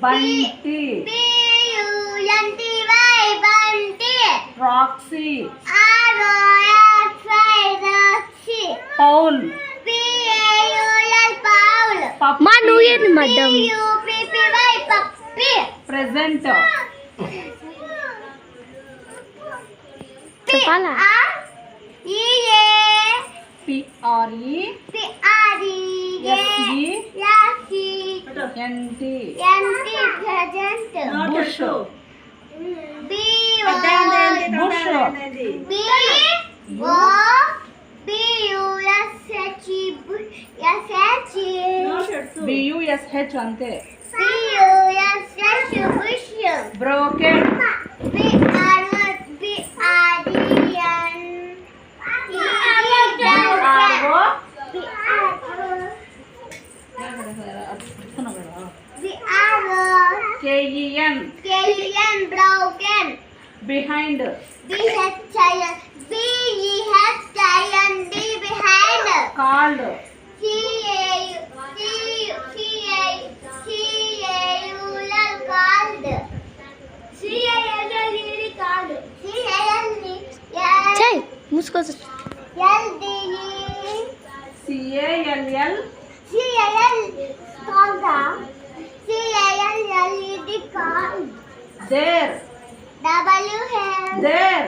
Bunty. Bunty. Roxy. Paul. మా నువ్వు ఏంది మడ్డం ప్రెజెంట్. చెప్పాలా PRESENT. బుష్. BUSH అంతే. Broken. KEN. broken. Behind. behind. Called. చెయ్ మూసుకో There. There.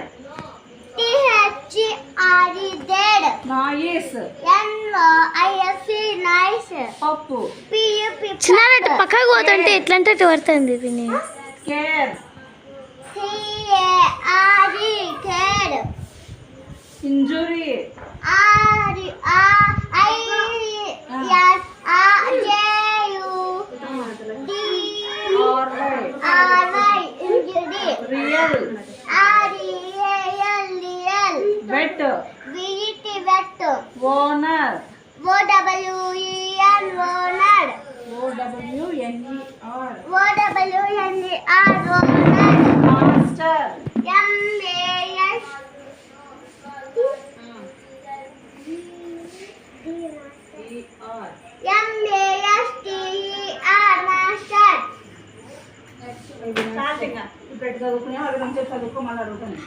Nice. పప్పు. చిన్న పక్కకు పోతుంటే ఎట్లంటే పడుతుంది విని Care. Injury. Real. Wet. Owner. Master. ఇప్పుడు చదువుకునే వాళ్ళు చదువుకోమని అడుగుతాను.